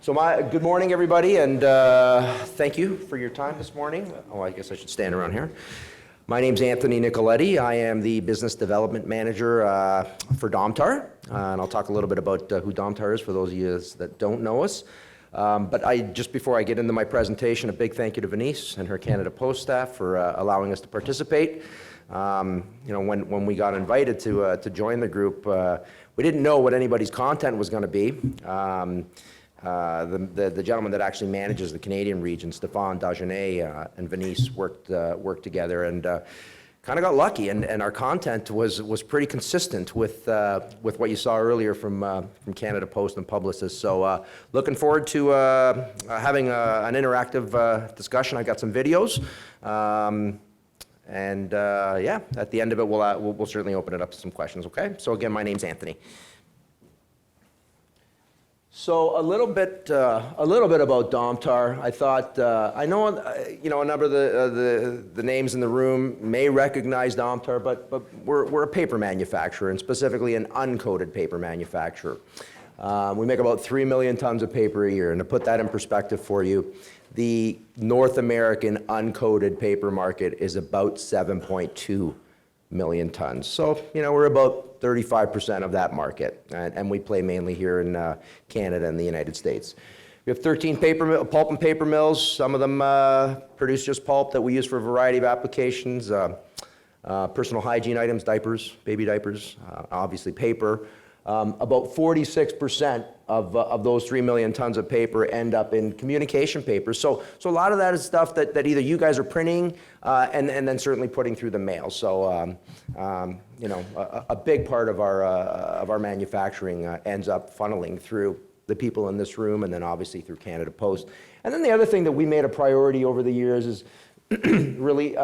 So good morning, everybody, and thank you for your time this morning. Oh, I guess I should stand around here. My name's Anthony Nicoletti. I am the Business Development Manager for Domtar, and I'll talk a little bit about who Domtar is for those of you that don't know us. But just before I get into my presentation, a big thank you to Venice and her Canada Post staff for allowing us to participate. When we got invited to join the group, we didn't know what anybody's content was going to be. The gentleman that actually manages the Canadian region, Stéphane Dagenet, and Venice worked together and kind of got lucky, and our content was pretty consistent with what you saw earlier from Canada Post and Publicis. So looking forward to having an interactive discussion. I got some videos, yeah, at the end of it we'll certainly open it up to some questions. Okay. So again, my name's Anthony. So a little bit about Domtar. I thought I know a number of the names in the room may recognize Domtar, but we're a paper manufacturer, and specifically an uncoated paper manufacturer. We make about 3 million tons of paper a year, and to put that in perspective for you, the North American uncoated paper market is about 7.2 million tons. So, we're about 35% of that market, and we play mainly here in Canada and the United States. We have 13 pulp and paper mills. Some of them produce just pulp that we use for a variety of applications, personal hygiene items, diapers, baby diapers, obviously paper. About 46% of those 3 million tons of paper end up in communication paper. So a lot of that is stuff that either you guys are printing and then certainly putting through the mail. So a big part of our manufacturing ends up funneling through the people in this room, and then obviously through Canada Post. And then the other thing that we made a priority over the years is really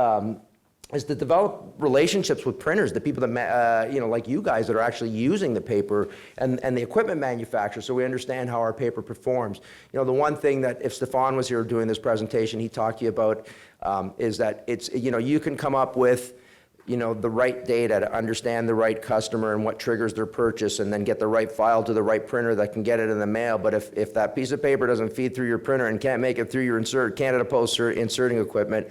is to develop relationships with printers, the people that, like you guys that are actually using the paper and the equipment manufacturers, so we understand how our paper performs. The one thing that if Stéphane was here doing this presentation, he'd talk to you about is that it's, you can come up with, the right data to understand the right customer and what triggers their purchase, and then get the right file to the right printer that can get it in the mail. But if that piece of paper doesn't feed through your printer and can't make it through your Canada Post inserting equipment,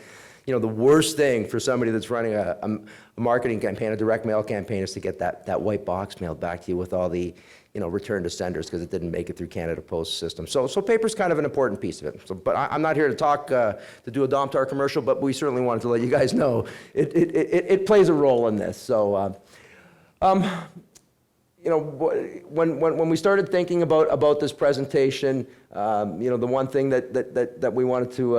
the worst thing for somebody that's running a marketing campaign, a direct mail campaign, is to get that white box mailed back to you with all the, return to senders because it didn't make it through Canada Post system. So paper's kind of an important piece of it. So, but I'm not here to talk, to do a Domtar commercial, but we certainly wanted to let you guys know it plays a role in this. So, when we started thinking about this presentation, the one thing that we wanted to,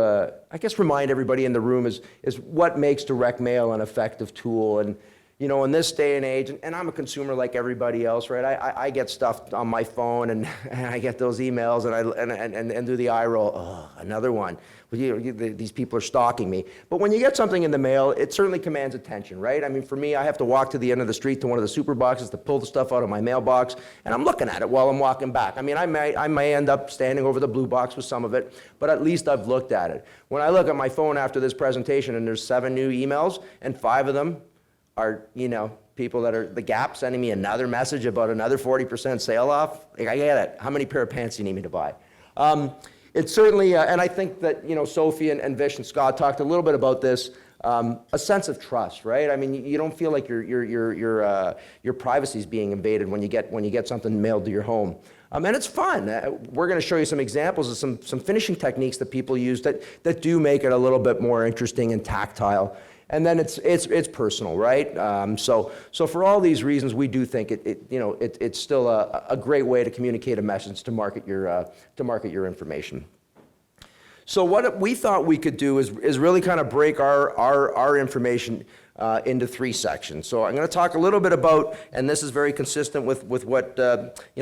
I guess, remind everybody in the room is what makes direct mail an effective tool. And, in this day and age, and I'm a consumer like everybody else, right? I get stuff on my phone, and I get those emails, and do the eye roll. Oh, another one. These people are stalking me. But when you get something in the mail, it certainly commands attention, right? I mean, for me, I have to walk to the end of the street to one of the super boxes to pull the stuff out of my mailbox, and I'm looking at it while I'm walking back. I mean, I may end up standing over the blue box with some of it, but at least I've looked at it. When I look at my phone after this presentation and there's 7 new emails, and 5 of them are, people that are the Gap sending me another message about another 40% sale off. Like, I get it. How many pair of pants do you need me to buy? It's certainly, and I think that, Sophie and Vish and Scott talked a little bit about this, a sense of trust, right? I mean, you don't feel like your privacy is being invaded when you get something mailed to your home. And it's fun. We're going to show you some examples of some finishing techniques that people use that do make it a little bit more interesting and tactile. And then it's personal, right? So for all these reasons, we do think it's still a great way to communicate a message, to market your information. So what we thought we could do is really kind of break our information into 3 sections. So I'm going to talk a little bit about, and this is very consistent with what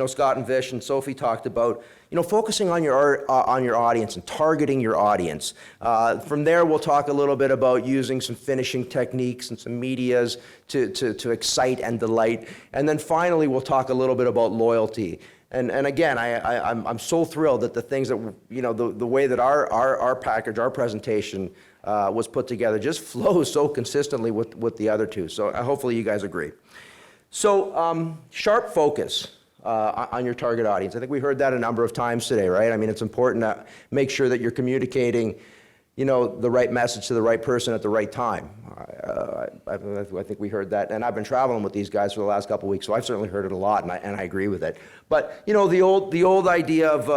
Scott and Vish and Sophie talked about, focusing on your audience and targeting your audience. From there, we'll talk a little bit about using some finishing techniques and some medias to excite and delight. And then finally, we'll talk a little bit about loyalty. And again, I'm so thrilled that the things that, the way that our package, our presentation was put together just flows so consistently with the other two. So hopefully you guys agree. So sharp focus. on your target audience. I think we heard that a number of times today, right? I mean, it's important to make sure that you're communicating, you know, the right message to the right person at the right time. I think we heard that, and I've been traveling with these guys for the last couple of weeks, so I've certainly heard it a lot, and I agree with it. But you know, the old idea of,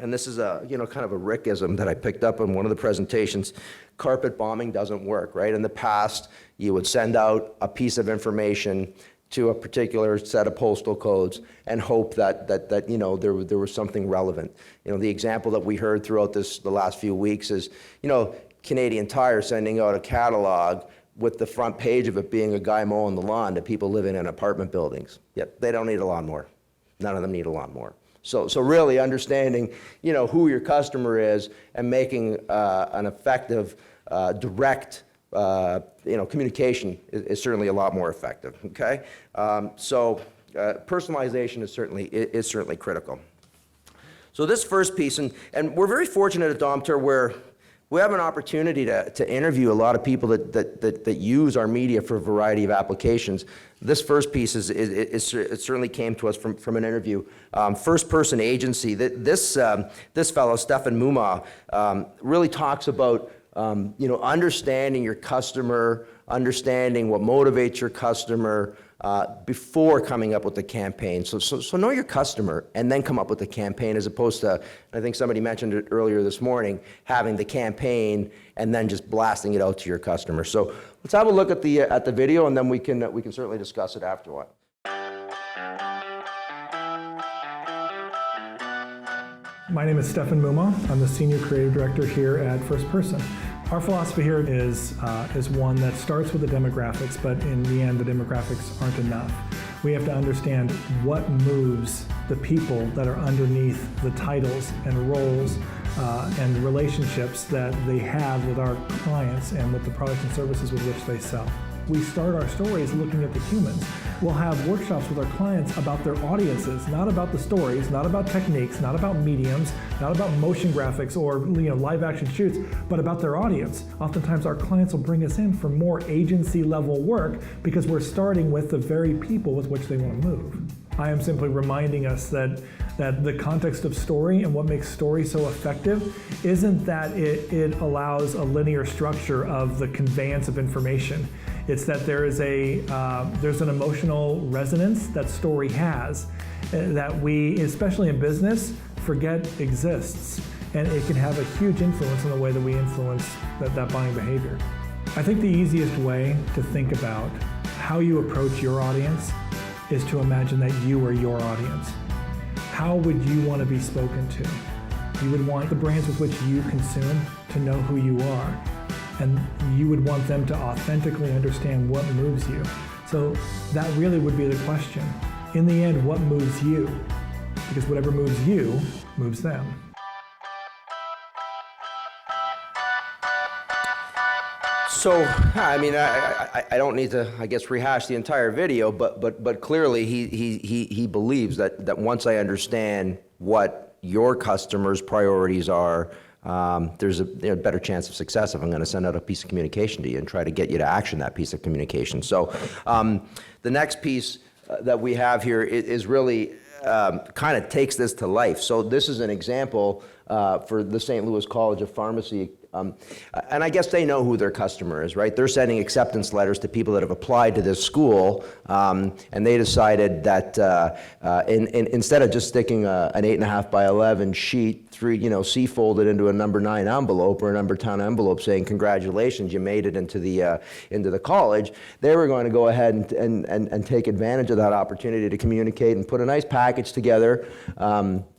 and this is a, you know, kind of a Rickism that I picked up in one of the presentations. Carpet bombing doesn't work, right? In the past, you would send out a piece of information to a particular set of postal codes and hope that you know, there was something relevant. You know, the example that we heard throughout the last few weeks is, you know, Canadian Tire sending out a catalog with the front page of it being a guy mowing the lawn to people living in apartment buildings. Yet they don't need a lawnmower. None of them need a lawnmower. So really understanding, you know, who your customer is and making an effective, direct, you know, communication is certainly a lot more effective. Okay, personalization is certainly critical. So this first piece, and we're very fortunate at Domter where we have an opportunity to interview a lot of people that use our media for a variety of applications. This first piece it certainly came to us from an interview. First person agency. This fellow, Stefan Muma, really talks about you know, understanding your customer, understanding what motivates your customer before coming up with the campaign. So know your customer and then come up with the campaign, as opposed to, I think somebody mentioned it earlier this morning, having the campaign and then just blasting it out to your customer. So let's have a look at the video, and then we can certainly discuss it afterward. My name is Stefan Muma. I'm the Senior Creative Director here at First Person. Our philosophy here is one that starts with the demographics, but in the end, the demographics aren't enough. We have to understand what moves the people that are underneath the titles and roles and relationships that they have with our clients and with the products and services with which they sell. We start our stories looking at the humans. We'll have workshops with our clients about their audiences, not about the stories, not about techniques, not about mediums, not about motion graphics or, you know, live action shoots, but about their audience. Oftentimes our clients will bring us in for more agency level work because we're starting with the very people with which they want to move. I am simply reminding us that the context of story and what makes story so effective isn't that it allows a linear structure of the conveyance of information. It's that there's an emotional resonance that story has that we, especially in business, forget exists. And it can have a huge influence on the way that we influence that buying behavior. I think the easiest way to think about how you approach your audience is to imagine that you are your audience. How would you want to be spoken to? You would want the brands with which you consume to know who you are. And you would want them to authentically understand what moves you. So that really would be the question. In the end, what moves you? Because whatever moves you, moves them. So, I mean, I don't need to, I guess, rehash the entire video, but clearly he believes that once I understand what your customers' priorities are, there's a better chance of success if I'm going to send out a piece of communication to you and try to get you to action that piece of communication. So the next piece that we have here is really kind of takes this to life. So this is an example for the St. Louis College of Pharmacy. And I guess they know who their customer is, right? They're sending acceptance letters to people that have applied to this school, and they decided that instead of just sticking an 8.5 by 11 sheet C-folded into a number 9 envelope or a number 10 envelope saying congratulations, you made it into the college, they were going to go ahead and take advantage of that opportunity to communicate and put a nice package together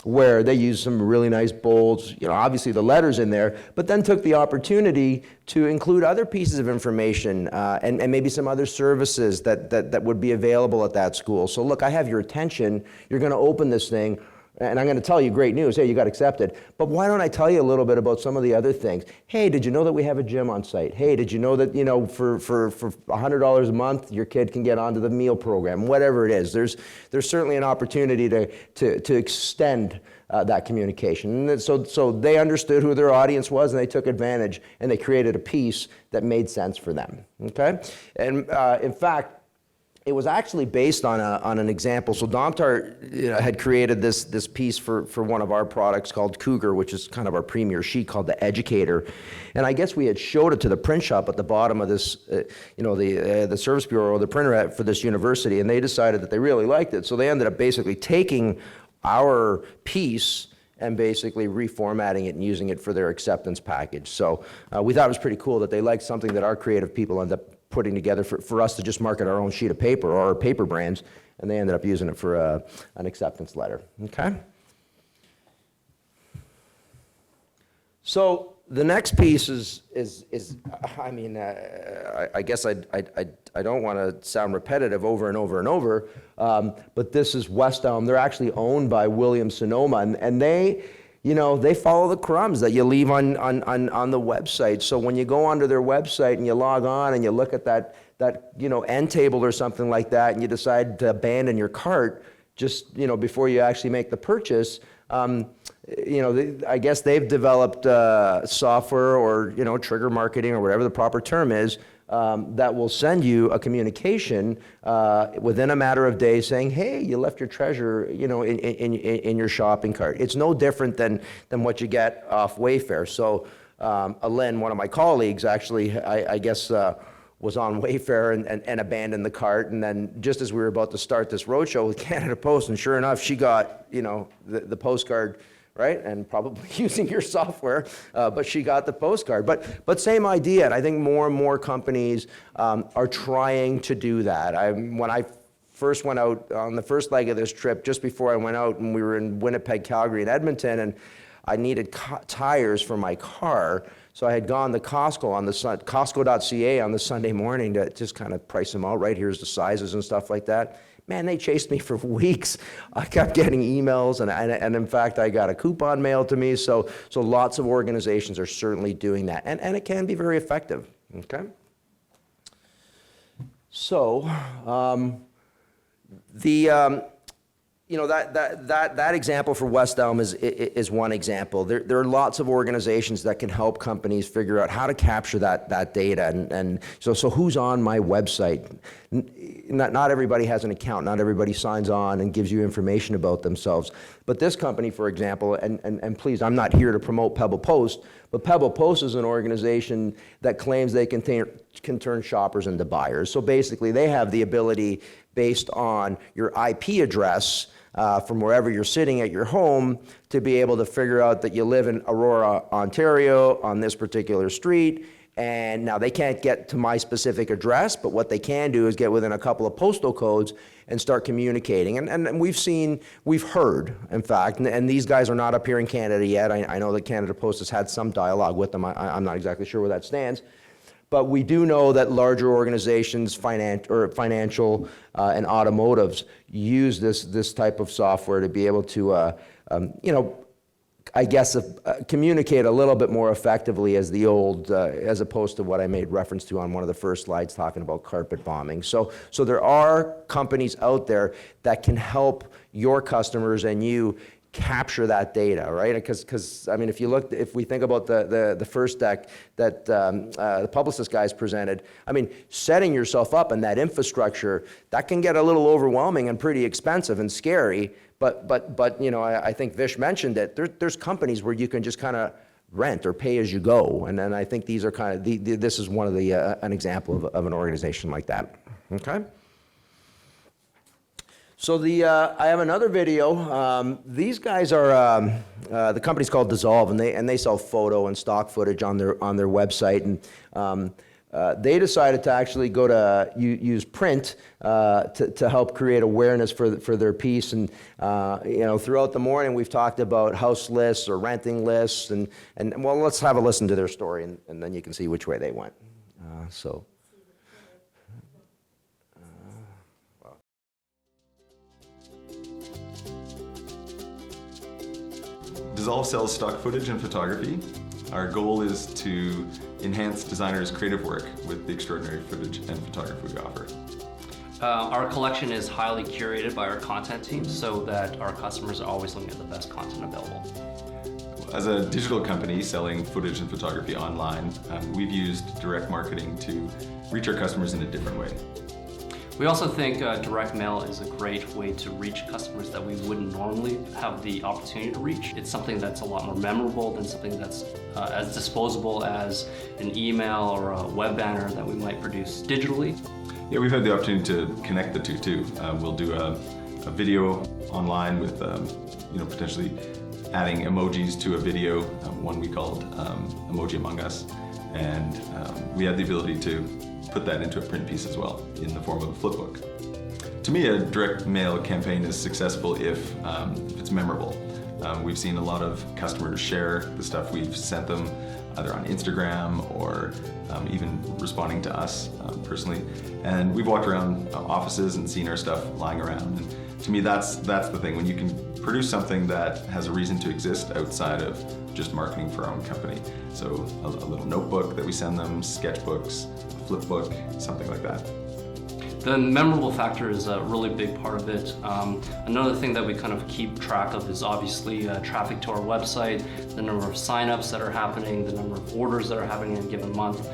where they used some really nice bolds, obviously the letters in there, but then took the opportunity to include other pieces of information and maybe some other services that would be available at that school. So look, I have your attention, you're going to open this thing, and I'm going to tell you great news. Hey, you got accepted. But why don't I tell you a little bit about some of the other things? Hey, did you know that we have a gym on site? Hey, did you know that for $100 a month, your kid can get onto the meal program? Whatever it is, there's certainly an opportunity to extend that communication. And so they understood who their audience was, and they took advantage, and they created a piece that made sense for them. Okay, and in fact, it was actually based on an example. So Domtar had created this piece for one of our products called Cougar, which is kind of our premier sheet called the Educator. And I guess we had showed it to the print shop at the bottom of this, the service bureau or the printer for this university, and they decided that they really liked it. So they ended up basically taking our piece and basically reformatting it and using it for their acceptance package. So we thought it was pretty cool that they liked something that our creative people ended up putting together for us to just market our own sheet of paper or our paper brands, and they ended up using it for an acceptance letter, okay? So the next piece is I mean, I guess I don't want to sound repetitive over and over and over, but this is West Elm. They're actually owned by Williams-Sonoma, and they, they follow the crumbs that you leave on the website. So when you go onto their website and you log on and you look at that end table or something like that, and you decide to abandon your cart just before you actually make the purchase, I guess they've developed software or trigger marketing or whatever the proper term is, that will send you a communication within a matter of days saying, hey, you left your treasure in your shopping cart. It's no different than what you get off Wayfair. So Alin, one of my colleagues, actually, I guess was on Wayfair and abandoned the cart, and then just as we were about to start this roadshow with Canada Post, and sure enough, she got the postcard, right? And probably using your software, but she got the postcard. But same idea, and I think more and more companies are trying to do that. When I first went out on the first leg of this trip, just before I went out, and we were in Winnipeg, Calgary, and Edmonton, and I needed tires for my car, so I had gone to Costco on the Costco.ca on the Sunday morning to just kind of price them out, right? Here's the sizes and stuff like that. Man, they chased me for weeks. I kept getting emails, and in fact, I got a coupon mailed to me. So lots of organizations are certainly doing that, and it can be very effective. Okay. So that example for West Elm is one example. There are lots of organizations that can help companies figure out how to capture that data. And so who's on my website? Not everybody has an account. Not everybody signs on and gives you information about themselves. But this company, for example, and please, I'm not here to promote Pebble Post, but Pebble Post is an organization that claims they can turn shoppers into buyers. So basically, they have the ability, based on your IP address from wherever you're sitting at your home, to be able to figure out that you live in Aurora, Ontario, on this particular street. And now they can't get to my specific address, but what they can do is get within a couple of postal codes and start communicating. And we've heard, in fact, and these guys are not up here in Canada yet. I know that Canada Post has had some dialogue with them. I'm not exactly sure where that stands. But we do know that larger organizations, financial and automotives, use this type of software to be able to, communicate a little bit more effectively as as opposed to what I made reference to on one of the first slides talking about carpet bombing. So there are companies out there that can help your customers and you capture that data, right? Because I mean, if we think about the first deck that the Publicis guys presented, I mean, setting yourself up in that infrastructure, that can get a little overwhelming and pretty expensive and scary. But I think Vish mentioned it. There's companies where you can just kind of rent or pay as you go, and then I think these are this is one of an example of an organization like that. Okay. So I have another video. These guys are the company's called Dissolve, and they sell photo and stock footage on their website, and they decided to actually go to use print to help create awareness for their piece. And throughout the morning we've talked about house lists or renting lists, and well, let's have a listen to their story, and then you can see which way they went. Dissolve sells stock footage and photography. Our goal is to enhance designers' creative work with the extraordinary footage and photography we offer. Our collection is highly curated by our content team so that our customers are always looking at the best content available. As a digital company selling footage and photography online, we've used direct marketing to reach our customers in a different way. We also think direct mail is a great way to reach customers that we wouldn't normally have the opportunity to reach. It's something that's a lot more memorable than something that's as disposable as an email or a web banner that we might produce digitally. Yeah, we've had the opportunity to connect the two too. We'll do a video online with potentially adding emojis to a video, one we called Emoji Among Us, and we had the ability to put that into a print piece as well in the form of a flipbook. To me, a direct mail campaign is successful if it's memorable. We've seen a lot of customers share the stuff we've sent them either on Instagram or even responding to us personally. And we've walked around offices and seen our stuff lying around. And to me, that's the thing. When you can produce something that has a reason to exist outside of just marketing for our own company. So a little notebook that we send them, sketchbooks, a flip book, something like that. The memorable factor is a really big part of it. Another thing that we kind of keep track of is obviously traffic to our website, the number of signups that are happening, the number of orders that are happening in a given month.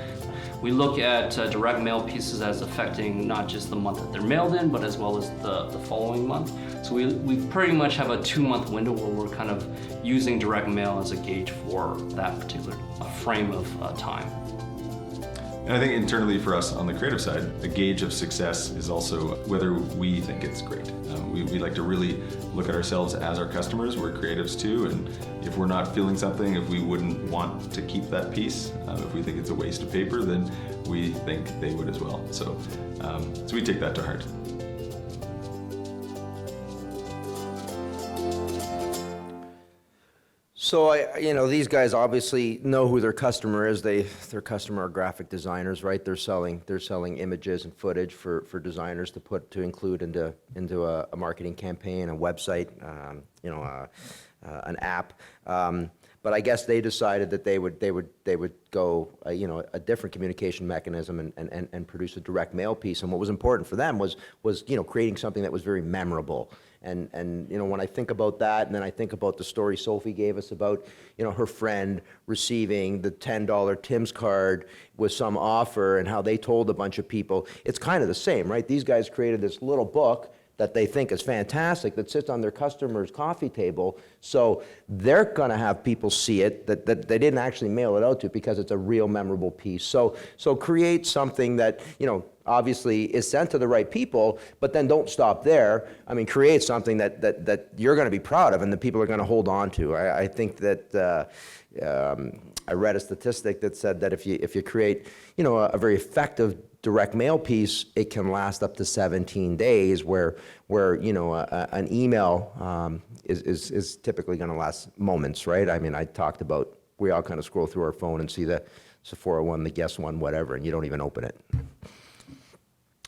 We look at direct mail pieces as affecting not just the month that they're mailed in, but as well as the following month. So we pretty much have a 2-month window where we're kind of using direct mail as a gauge for that particular frame of time. And I think internally for us on the creative side, a gauge of success is also whether we think it's great. We like to really look at ourselves as our customers. We're creatives too, and if we're not feeling something, if we wouldn't want to keep that piece, if we think it's a waste of paper, then we think they would as well. So we take that to heart. So these guys obviously know who their customer is. Their customer are graphic designers, right? They're selling images and footage for designers to include into a marketing campaign, a website, an app. But I guess they decided that they would go a different communication mechanism and produce a direct mail piece. And what was important for them was creating something that was very memorable. And when I think about that, and then I think about the story Sophie gave us about her friend receiving the $10 Tim's card with some offer and how they told a bunch of people, it's kind of the same, right? These guys created this little book that they think is fantastic that sits on their customer's coffee table, so they're going to have people see it that they didn't actually mail it out to because it's a real memorable piece. So create something that obviously is sent to the right people, but then don't stop there. I mean, create something that you're going to be proud of and that people are going to hold on to. I think that I read a statistic that said that if you create a very effective direct mail piece, it can last up to 17 days, where an email is typically going to last moments, right? I mean, I talked about, we all kind of scroll through our phone and see the Sephora one, the Guess one, whatever, and you don't even open it.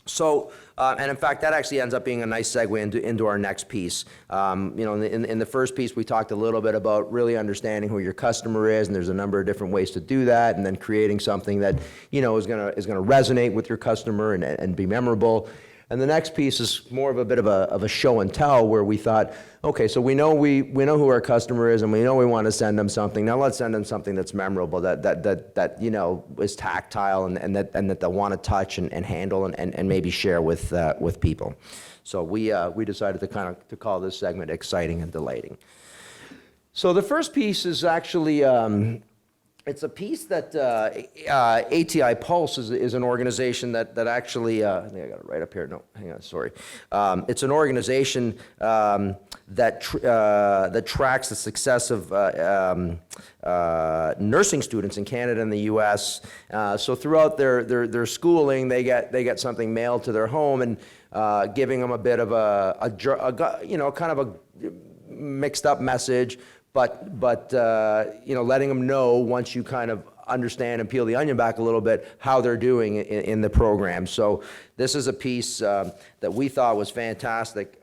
So, and in fact, that actually ends up being a nice segue into our next piece. In the first piece, we talked a little bit about really understanding who your customer is, and there's a number of different ways to do that, and then creating something that is gonna resonate with your customer and be memorable. And the next piece is more of a bit of a show and tell, where we thought, okay, so we know who our customer is, and we know we want to send them something. Now let's send them something that's memorable, that is tactile and that they'll want to touch and handle and maybe share with people. So we decided to call this segment "Exciting and Delighting." So the first piece is actually. It's a piece that ATI Pulse is an organization that actually, I think I got it right up here. No, hang on, sorry. It's an organization that tracks the success of nursing students in Canada and the U.S. So throughout their schooling, they get something mailed to their home, and giving them a bit of kind of a mixed up message. But letting them know, once you kind of understand and peel the onion back a little bit, how they're doing in the program. So this is a piece that we thought was fantastic,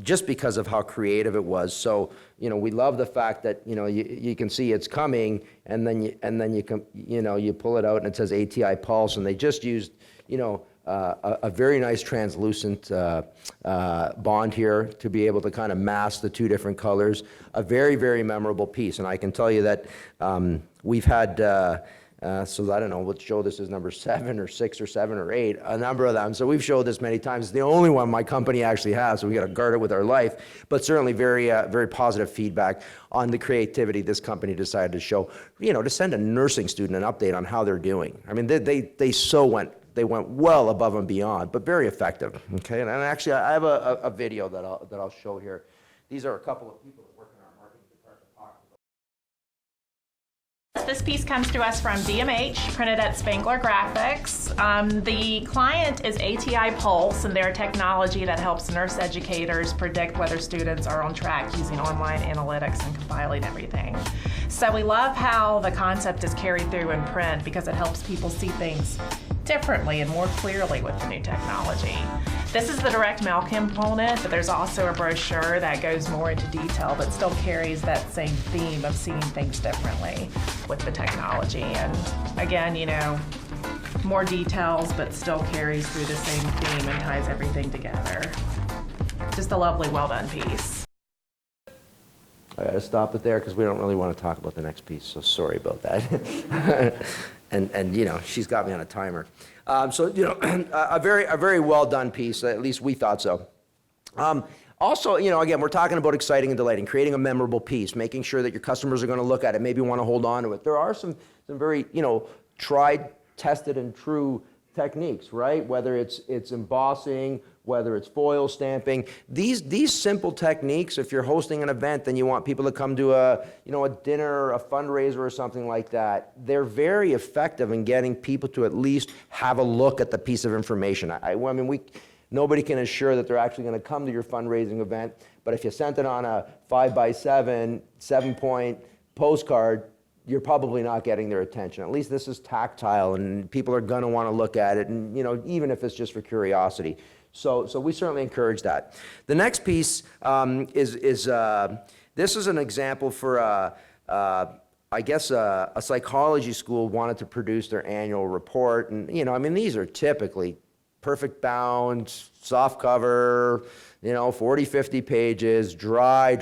just because of how creative it was. So we love the fact that you can see it's coming, and then you pull it out and it says ATI Pulse, and they just used a very nice translucent bond here to be able to kind of mask the two different colors. A very, very memorable piece. And I can tell you that we've had So I don't know what show this is, number 7 or 6 or 7 or 8, a number of them. So we've showed this many times. It's the only one my company actually has, so we got to guard it with our life. But certainly very positive feedback on the creativity this company decided to show. To send a nursing student an update on how they're doing. I mean, they went well above and beyond, but very effective. Okay, and actually I have a video that I'll show here. These are a couple of people that work in our marketing department. This piece comes to us from DMH, printed at Spangler Graphics. The client is ATI Pulse, and they're a technology that helps nurse educators predict whether students are on track using online analytics and compiling everything. So we love how the concept is carried through in print because it helps people see things differently and more clearly with the new technology. This is the direct mail component, but there's also a brochure that goes more into detail but still carries that same theme of seeing things differently with the technology. And again, more details but still carries through the same theme and ties everything together. Just a lovely, well done piece. I gotta stop it there because we don't really want to talk about the next piece, so sorry about that. and she's got me on a timer. A very well done piece, at least we thought so. Also, again, we're talking about exciting and delighting, creating a memorable piece, making sure that your customers are going to look at it, maybe want to hold on to it. There are some very, tried, tested, and true techniques, right? Whether it's embossing, whether it's foil stamping. These simple techniques, if you're hosting an event and you want people to come to a dinner, a fundraiser or something like that, they're very effective in getting people to at least have a look at the piece of information. Nobody can assure that they're actually going to come to your fundraising event, but if you sent it on a 5x7, 7-point postcard, you're probably not getting their attention. At least this is tactile, and people are going to want to look at it, and even if it's just for curiosity. So we certainly encourage that. The next piece is this is an example for I guess a psychology school wanted to produce their annual report, and these are typically perfect bound, soft cover, 40, 50 pages, dry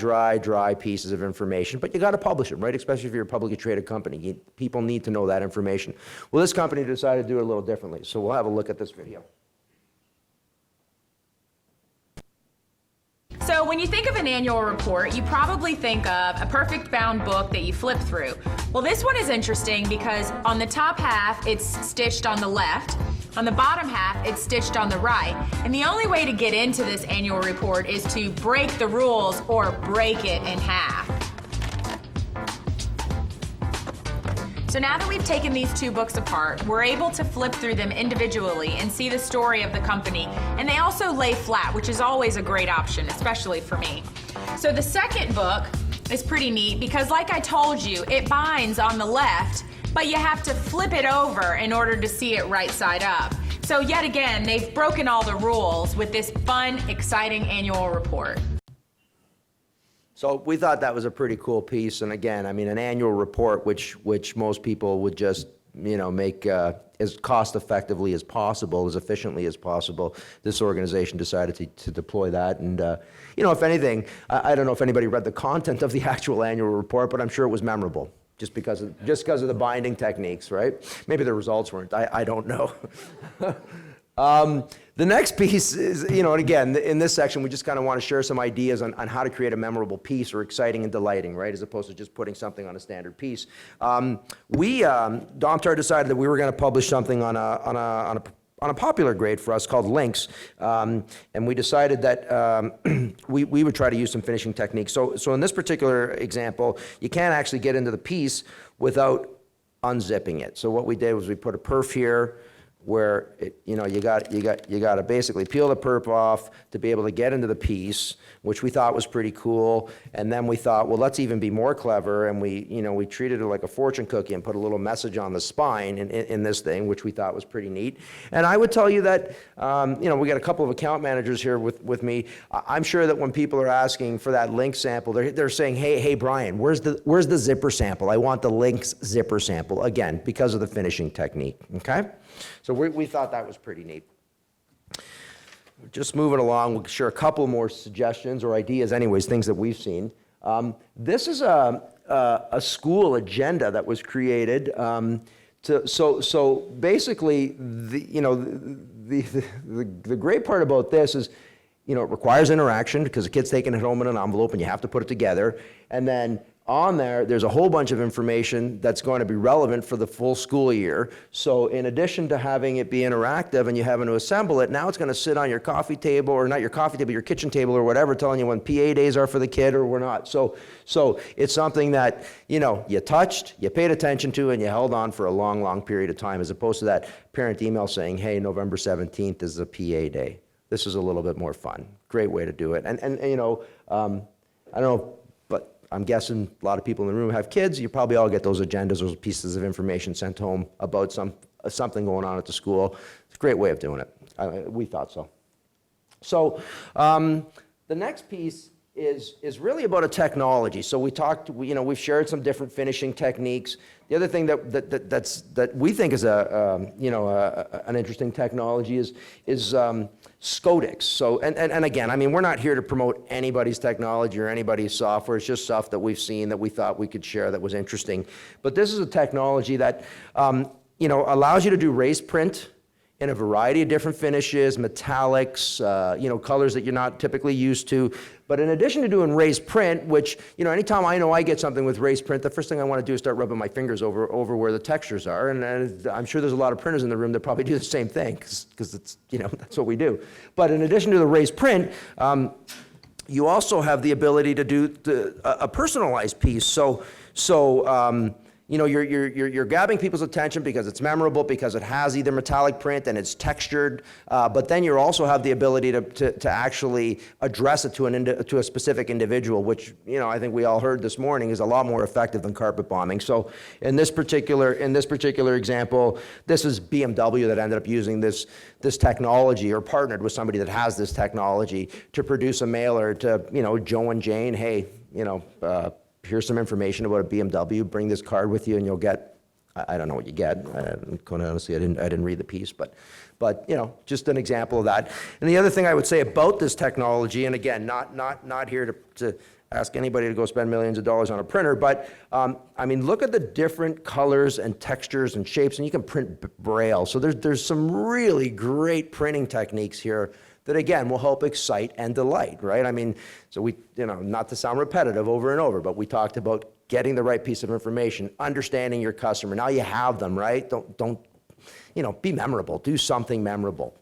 pieces of information, but you got to publish them, right? Especially if you're a publicly traded company. People need to know that information. Well, this company decided to do it a little differently, so we'll have a look at this video. So when you think of an annual report, you probably think of a perfect bound book that you flip through. Well, this one is interesting because on the top half, it's stitched on the left. On the bottom half, it's stitched on the right. And the only way to get into this annual report is to break the rules or break it in half. So now that we've taken these two books apart, we're able to flip through them individually and see the story of the company. And they also lay flat, which is always a great option, especially for me. So the second book is pretty neat because, like I told you, it binds on the left, but you have to flip it over in order to see it right side up. So yet again, they've broken all the rules with this fun, exciting annual report. So we thought that was a pretty cool piece, and again, an annual report, which most people would just, make as cost effectively as possible, as efficiently as possible. This organization decided to deploy that, and if anything, I don't know if anybody read the content of the actual annual report, but I'm sure it was memorable, just because of the binding techniques, right? Maybe the results weren't. I don't know. The next piece is, and again, in this section, we just kind of want to share some ideas on how to create a memorable piece or exciting and delighting, right? As opposed to just putting something on a standard piece. Domtar decided that we were going to publish something on a popular grade for us called links. And we decided that we would try to use some finishing techniques. So in this particular example, you can't actually get into the piece without unzipping it. So what we did was we put a perf here, where you got to basically peel the perp off to be able to get into the piece, which we thought was pretty cool. And then we thought, well, let's even be more clever, and we treated it like a fortune cookie and put a little message on the spine in this thing, which we thought was pretty neat. And I would tell you that we got a couple of account managers here with me. I'm sure that when people are asking for that link sample, they're saying, hey Brian, where's the zipper sample? I want the links zipper sample, again, because of the finishing technique. Okay. So we thought that was pretty neat. Just moving along, we'll share a couple more suggestions or ideas, anyways, things that we've seen. This is a school agenda that was created So basically, the great part about this is, it requires interaction because the kid's taking it home in an envelope and you have to put it together. And then on there's a whole bunch of information that's going to be relevant for the full school year. So in addition to having it be interactive and you having to assemble it, now it's going to sit on your coffee table, or not your coffee table, your kitchen table or whatever, telling you when PA days are for the kid or we're not. So it's something that, you touched, you paid attention to, and you held on for a long, long period of time, as opposed to that parent email saying, hey, November 17th is a PA day. This is a little bit more fun. Great way to do it. And I don't know, but I'm guessing a lot of people in the room have kids. You probably all get those agendas, those pieces of information sent home about something going on at the school. It's a great way of doing it. We thought so. So the next piece is really about a technology. So we've shared some different finishing techniques. The other thing that we think is an interesting technology is Scodix. So and again, we're not here to promote anybody's technology or anybody's software. It's just stuff that we've seen that we thought we could share that was interesting. But this is a technology that allows you to do raised print in a variety of different finishes, metallics, colors that you're not typically used to. But in addition to doing raised print, which, anytime I get something with raised print, the first thing I want to do is start rubbing my fingers over where the textures are. And I'm sure there's a lot of printers in the room that probably do the same thing, because it's, that's what we do. But in addition to the raised print, you also have the ability to do a personalized piece. So you're grabbing people's attention because it's memorable, because it has either metallic print and it's textured, but then you also have the ability to actually address it to a specific individual, which I think we all heard this morning is a lot more effective than carpet bombing. So in this particular example, this is BMW that ended up using this technology, or partnered with somebody that has this technology to produce a mailer to Joe and Jane. Hey, here's some information about a BMW. Bring this card with you, and you'll get. I don't know what you get. Quite honestly, I didn't read the piece, but just an example of that. And the other thing I would say about this technology, and again, not here to ask anybody to go spend millions of dollars on a printer, but look at the different colors and textures and shapes, and you can print Braille. So there's some really great printing techniques here that, again, will help excite and delight, right? So we, not to sound repetitive over and over, but we talked about getting the right piece of information, understanding your customer. Now you have them, right? Don't be memorable. Do something memorable.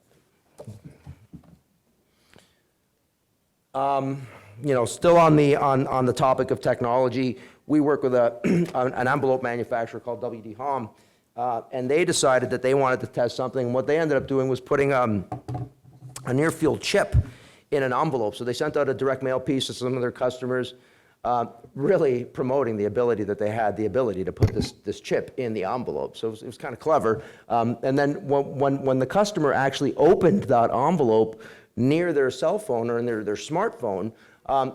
Still on the topic of technology, we work with an envelope manufacturer called WD Hom, and they decided that they wanted to test something. And what they ended up doing was putting a near-field chip in an envelope. So they sent out a direct mail piece to some of their customers, really promoting the ability that they had, the ability to put this chip in the envelope. So it was kind of clever. And then when the customer actually opened that envelope near their cell phone or near their smartphone,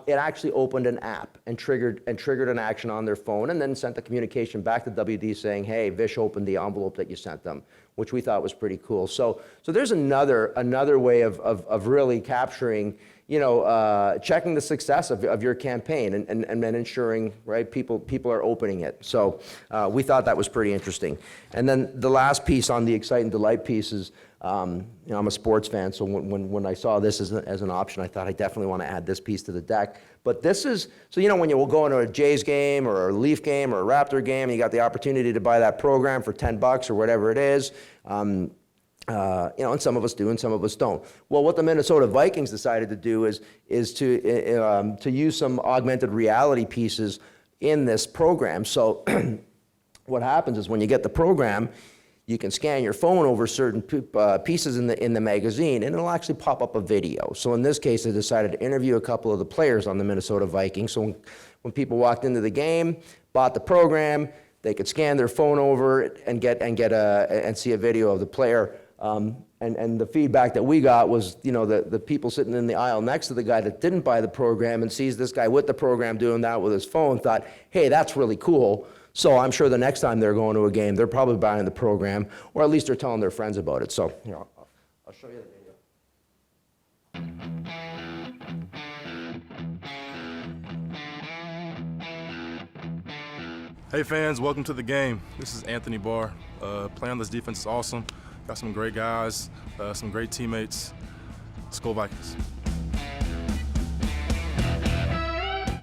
it actually opened an app and triggered an action on their phone, and then sent the communication back to WD saying, hey, Vish opened the envelope that you sent them, which we thought was pretty cool. So there's another way of really capturing, checking the success of your campaign and then ensuring, right, people are opening it. So we thought that was pretty interesting. And then the last piece on the excite and delight piece is, I'm a sports fan, so when I saw this as an option, I thought I definitely want to add this piece to the deck. But this is, so when you will go into a Jays game or a Leaf game or a Raptor game, and you got the opportunity to buy that program for $10 or whatever it is, and some of us do and some of us don't. Well, what the Minnesota Vikings decided to do is to use some augmented reality pieces in this program. So what happens is when you get the program, you can scan your phone over certain pieces in the magazine, and it'll actually pop up a video. So in this case, they decided to interview a couple of the players on the Minnesota Vikings. So when people walked into the game, bought the program, they could scan their phone over and and see a video of the player. And the feedback that we got was, the people sitting in the aisle next to the guy that didn't buy the program and sees this guy with the program doing that with his phone thought, hey, that's really cool. So I'm sure the next time they're going to a game, they're probably buying the program, or at least they're telling their friends about it. So, I'll show you the video. Hey fans, welcome to the game. This is Anthony Barr. Playing on this defense is awesome. Got some great guys, some great teammates. Let's go Vikings.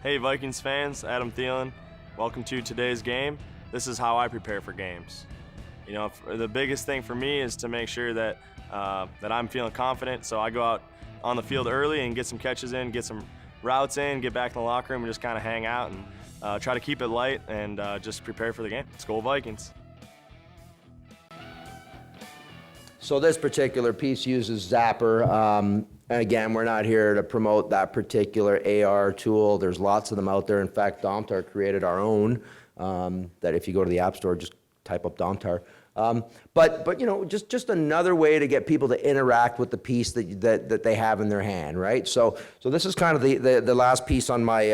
Hey Vikings fans, Adam Thielen. Welcome to today's game. This is how I prepare for games. You know, the biggest thing for me is to make sure that I'm feeling confident, so I go out on the field early and get some catches in, get some routes in, get back in the locker room and just kind of hang out and try to keep it light and just prepare for the game. Let's go Vikings. So this particular piece uses Zapper. And again, we're not here to promote that particular AR tool. There's lots of them out there. In fact, Domtar created our own, that if you go to the App Store, just type up Domtar. But you know, just another way to get people to interact with the piece that they have in their hand, right? So this is kind of the last piece on my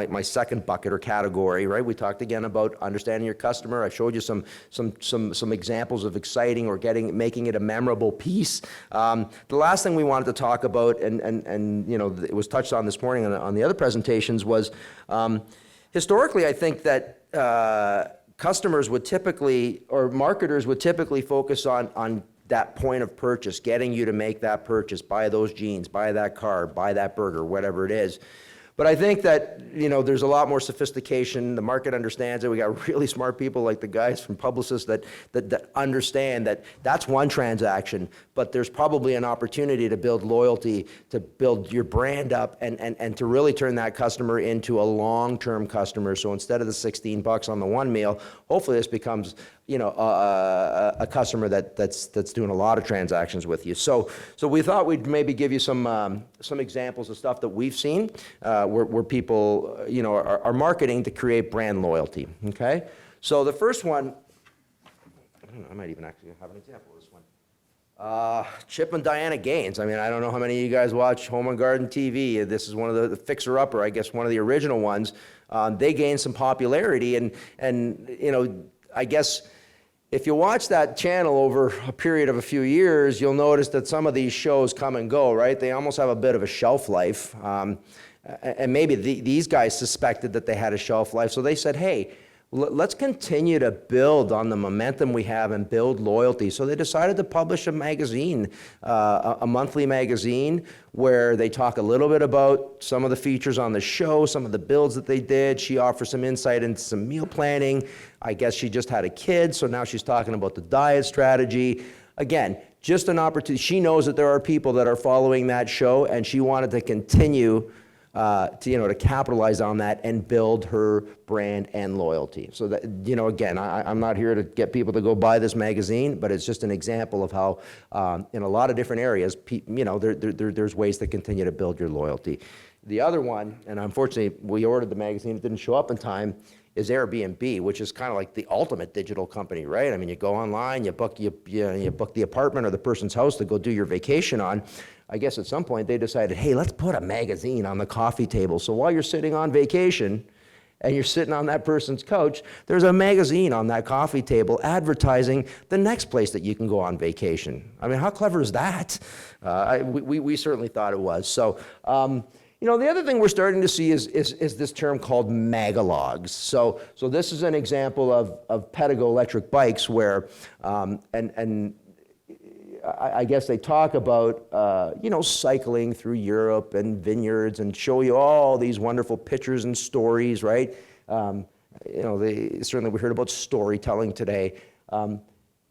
my second bucket or category, right? We talked again about understanding your customer. I showed you some examples of exciting or making it a memorable piece. The last thing we wanted to talk about, and you know, it was touched on this morning on the other presentations, was historically, I think that customers would typically, or marketers would typically focus on that point of purchase, getting you to make that purchase, buy those jeans, buy that car, buy that burger, whatever it is. But I think that, you know, there's a lot more sophistication. The market understands it. We got really smart people like the guys from Publicis that understand that that's one transaction, but there's probably an opportunity to build loyalty, to build your brand up, and to really turn that customer into a long-term customer. So instead of the $16 on the one meal, hopefully this becomes, you know, a customer that's doing a lot of transactions with you. So we thought we'd maybe give you some examples of stuff that we've seen where people, you know, are marketing to create brand loyalty. Okay, so the first one, I might even actually have an example of this one. Chip and Diana Gaines. I mean, I don't know how many of you guys watch Home and Garden TV. This is one of the fixer-upper, I guess, one of the original ones. They gained some popularity, and you know, I guess if you watch that channel over a period of a few years, you'll notice that some of these shows come and go, right? They almost have a bit of a shelf life. And maybe these guys suspected that they had a shelf life, so they said, hey, let's continue to build on the momentum we have and build loyalty. So they decided to publish a magazine, a monthly magazine, where they talk a little bit about some of the features on the show, some of the builds that they did. She offers some insight into some meal planning. I guess she just had a kid, so now she's talking about the diet strategy. Again, just an opportunity. She knows that there are people that are following that show, and she wanted to continue to capitalize on that and build her brand and loyalty. So that, you know, again, I'm not here to get people to go buy this magazine, but it's just an example of how, in a lot of different areas, you know, there's ways to continue to build your loyalty. The other one, and unfortunately, we ordered the magazine, it didn't show up in time, is Airbnb, which is kind of like the ultimate digital company, right? I mean, you go online, you book the apartment or the person's house to go do your vacation on. I guess at some point they decided, hey, let's put a magazine on the coffee table. So while you're sitting on vacation and you're sitting on that person's couch, there's a magazine on that coffee table advertising the next place that you can go on vacation. I mean, how clever is that? We certainly thought it was. So, you know, the other thing we're starting to see is this term called magalogs. So this is an example of Pedigo electric bikes where, I guess they talk about, you know, cycling through Europe and vineyards and show you all these wonderful pictures and stories, right? You know, we heard about storytelling today. And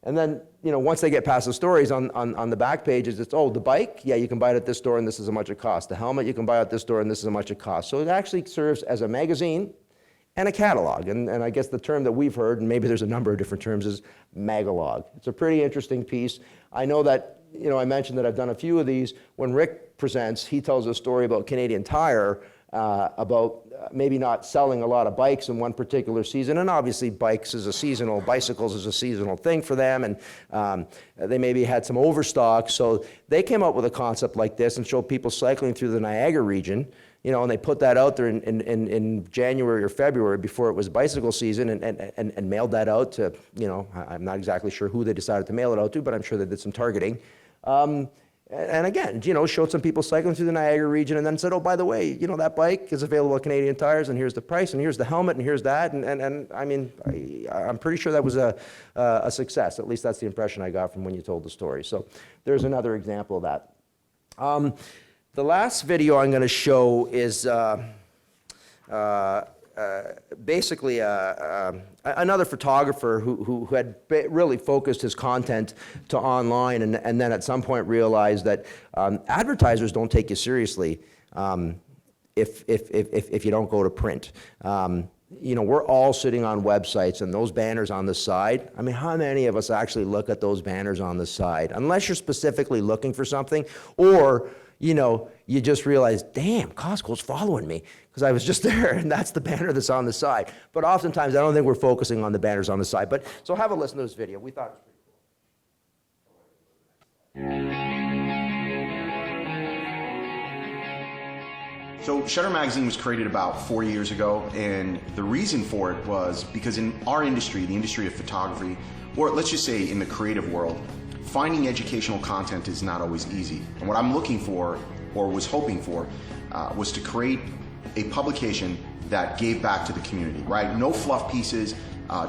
then, you know, once they get past the stories on the back pages, it's, oh, the bike, yeah, you can buy it at this store and this is how much it costs. The helmet, you can buy it at this store and this is how much it costs. So it actually serves as a magazine and a catalog. And I guess the term that we've heard, and maybe there's a number of different terms, is magalog. It's a pretty interesting piece. I know that, you know, I mentioned that I've done a few of these. When Rick presents, he tells a story about Canadian Tire, about maybe not selling a lot of bikes in one particular season. And obviously bicycles is a seasonal thing for them. And they maybe had some overstock. So they came up with a concept like this and showed people cycling through the Niagara region. You know, and they put that out there in January or February before it was bicycle season and mailed that out to, you know, I'm not exactly sure who they decided to mail it out to, but I'm sure they did some targeting. And again, you know, showed some people cycling through the Niagara region and then said, oh, by the way, you know, that bike is available at Canadian Tires and here's the price and here's the helmet and here's that. And I mean, I'm pretty sure that was a success. At least that's the impression I got from when you told the story. So there's another example of that. The last video I'm going to show is basically another photographer who had really focused his content to online and then at some point realized that advertisers don't take you seriously if you don't go to print. You know, we're all sitting on websites and those banners on the side, I mean, how many of us actually look at those banners on the side? Unless you're specifically looking for something, or, you know, you just realize, damn, Costco's following me because I was just there and that's the banner that's on the side. But oftentimes I don't think we're focusing on the banners on the side. But so have a listen to this video. We thought it was pretty cool. So Shutter Magazine was created about 4 years ago, and the reason for it was because in our industry, the industry of photography, or let's just say in the creative world, finding educational content is not always easy. And what I'm looking for, or was hoping for, was to create a publication that gave back to the community, right? No fluff pieces,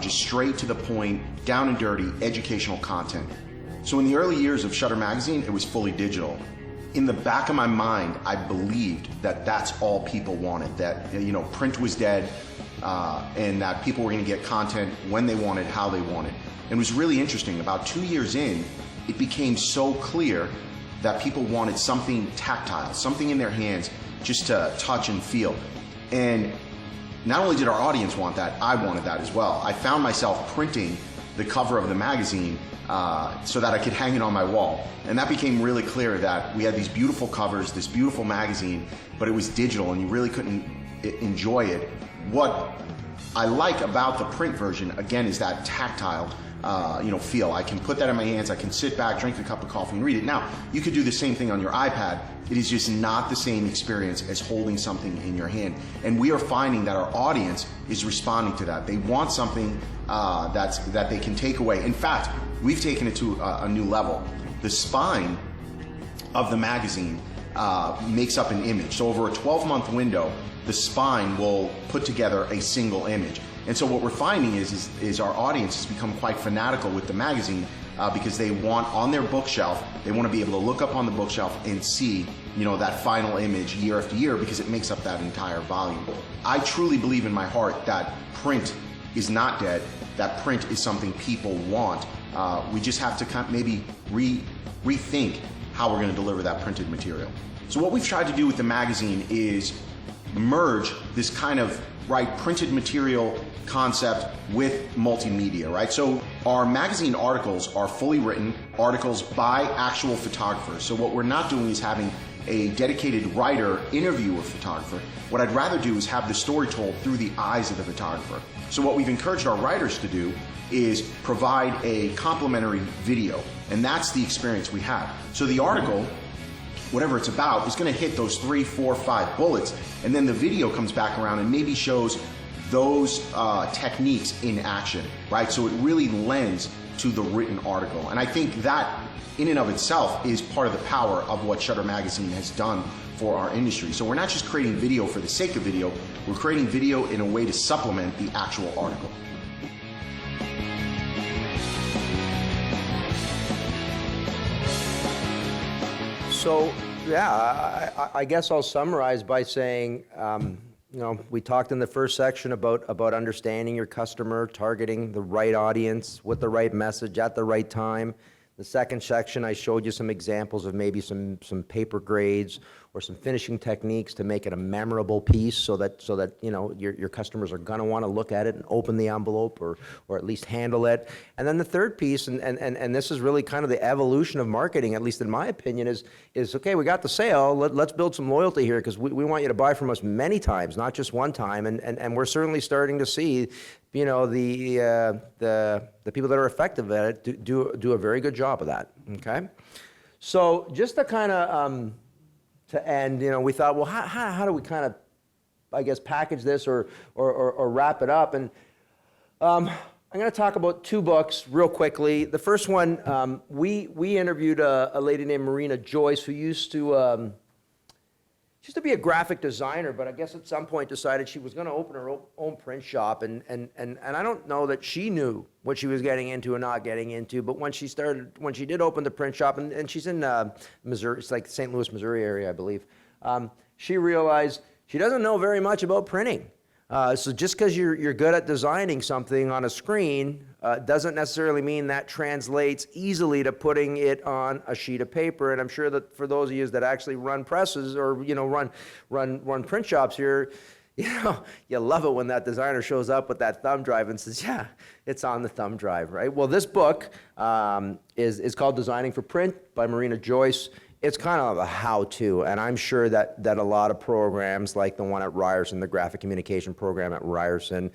just straight to the point, down and dirty, educational content. So in the early years of Shutter Magazine, it was fully digital. In the back of my mind, I believed that that's all people wanted, that, you know, print was dead, and that people were gonna get content when they wanted, how they wanted. And it was really interesting. About 2 years in, it became so clear that people wanted something tactile, something in their hands just to touch and feel. And not only did our audience want that, I wanted that as well. I found myself printing the cover of the magazine so that I could hang it on my wall. And that became really clear that we had these beautiful covers, this beautiful magazine, but it was digital and you really couldn't enjoy it. What I like about the print version, again, is that tactile feel. I can put that in my hands, I can sit back, drink a cup of coffee and read it. Now, you could do the same thing on your iPad. It is just not the same experience as holding something in your hand. And we are finding that our audience is responding to that. They want something that they can take away. In fact, we've taken it to a new level. The spine of the magazine makes up an image. So over a 12-month window, the spine will put together a single image. And so what we're finding is our audience has become quite fanatical with the magazine because they want on their bookshelf, they want to be able to look up on the bookshelf and see, you know, that final image year after year because it makes up that entire volume. I truly believe in my heart that print is not dead, that print is something people want. We just have to maybe rethink how we're going to deliver that printed material. So what we've tried to do with the magazine is merge this kind of printed material concept with multimedia, right? So our magazine articles are fully written articles by actual photographers. So what we're not doing is having a dedicated writer interview a photographer. What I'd rather do is have the story told through the eyes of the photographer. So what we've encouraged our writers to do is provide a complimentary video, and that's the experience we have. So the article, whatever it's about, is going to hit those 3, 4, 5 bullets, and then the video comes back around and maybe shows those techniques in action, right? So it really lends to the written article. And I think that in and of itself is part of the power of what Shutter Magazine has done for our industry. So we're not just creating video for the sake of video, we're creating video in a way to supplement the actual article. So, yeah, I guess I'll summarize by saying, you know, we talked in the first section about understanding your customer, targeting the right audience with the right message at the right time. The second section, I showed you some examples of maybe some paper grades or some finishing techniques to make it a memorable piece so that you know your customers are going to want to look at it and open the envelope or at least handle it. And then the third piece, and this is really kind of the evolution of marketing, at least in my opinion, is okay, we got the sale, let's build some loyalty here because we want you to buy from us many times, not just one time. And we're certainly starting to see, you know, the people that are effective at it do a very good job of that. Okay, so just to kind of to end, you know, we thought, well, how do we kind of, I guess, package this or wrap it up? And I'm going to talk about two books real quickly. The first one, we interviewed a lady named Marina Joyce who used to be a graphic designer, but I guess at some point decided she was going to open her own print shop. And I don't know that she knew what she was getting into and not getting into, but when she did open the print shop, and she's in Missouri, it's like St. Louis, Missouri area, I believe, she realized she doesn't know very much about printing. So just because you're good at designing something on a screen doesn't necessarily mean that translates easily to putting it on a sheet of paper. And I'm sure that for those of you that actually run presses or run print shops here, you love it when that designer shows up with that thumb drive and says, "Yeah, it's on the thumb drive," right? Well, this book is called Designing for Print by Marina Joyce. It's kind of a how-to, and I'm sure that a lot of programs like the one at Ryerson, the graphic communication program at Ryerson,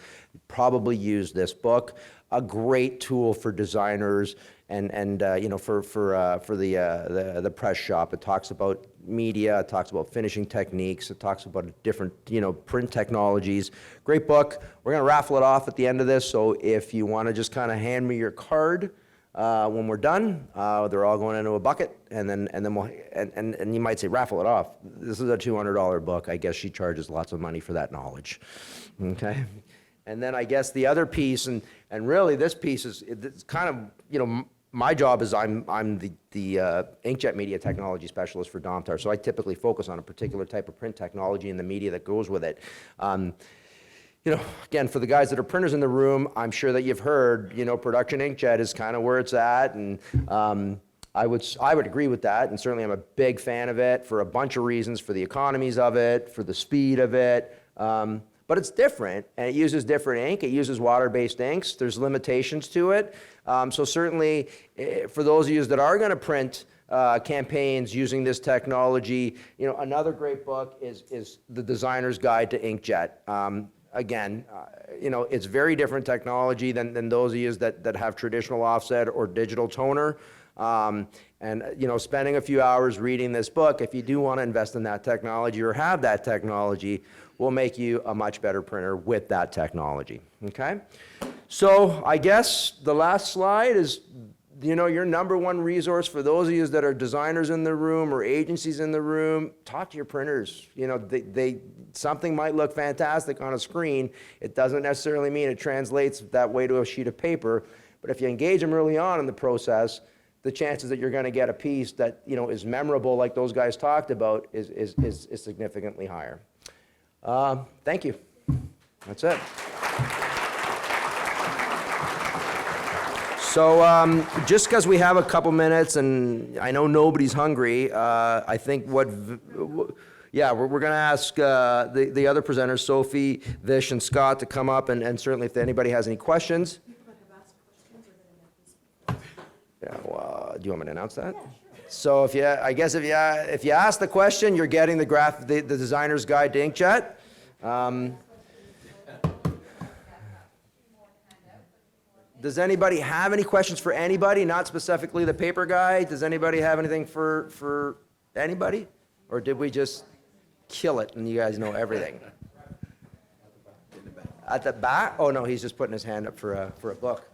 probably use this book. A great tool for designers and for the press shop. It talks about media, it talks about finishing techniques, it talks about different print technologies. Great book. We're going to raffle it off at the end of this, so if you want to just kind of hand me your card. When we're done, they're all going into a bucket, and then we'll, and you might say raffle it off. This is a $200 book. I guess she charges lots of money for that knowledge. Okay, and then I guess the other piece, and really this piece it's kind of my job is I'm the inkjet media technology specialist for Domtar, so I typically focus on a particular type of print technology and the media that goes with it. Again, for the guys that are printers in the room, I'm sure that you've heard, production inkjet is kind of where it's at, and I would agree with that, and certainly I'm a big fan of it for a bunch of reasons, for the economies of it, for the speed of it, but it's different, and it uses different ink, it uses water-based inks, there's limitations to it, so certainly for those of you that are going to print campaigns using this technology, another great book is The Designer's Guide to Inkjet. Again, it's very different technology than those of you that have traditional offset or digital toner. Spending a few hours reading this book, if you do want to invest in that technology or have that technology, will make you a much better printer with that technology. Okay? So I guess the last slide is your number one resource for those of you that are designers in the room or agencies in the room. Talk to your printers. Something might look fantastic on a screen. It doesn't necessarily mean it translates that way to a sheet of paper. But if you engage them early on in the process, the chances that you're going to get a piece that is memorable, like those guys talked about, is significantly higher. Thank you. That's it. So just because we have a couple minutes, and I know nobody's hungry, I think we're going to ask the other presenters, Sophie, Vish, and Scott, to come up, and certainly if anybody has any questions. Yeah, well, do you want me to announce that? Yeah, sure. So if you ask the question, you're getting the Designer's Guide to Inkjet. Does anybody have any questions for anybody, not specifically the paper guy? Does anybody have anything for anybody? Or did we just kill it and you guys know everything? At the back? Oh, no, he's just putting his hand up for a book.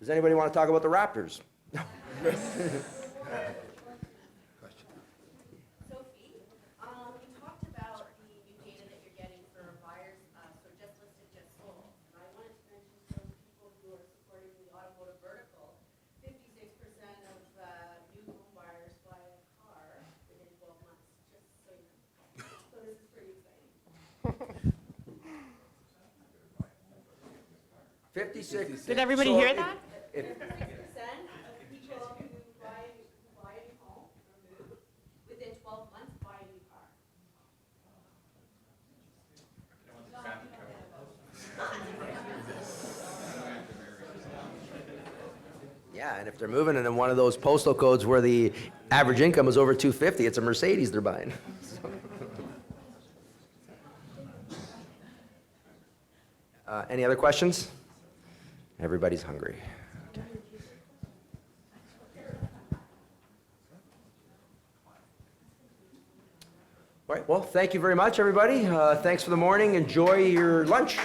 Does anybody want to talk about the Raptors? Did everybody hear that? 56% of people who buy a new home or move within 12 months buy a new car. Yeah, and if they're moving in one of those postal codes where the average income is over $250, it's a Mercedes they're buying. Any other questions? Everybody's hungry. Okay. All right, well, thank you very much, everybody. Thanks for the morning. Enjoy your lunch.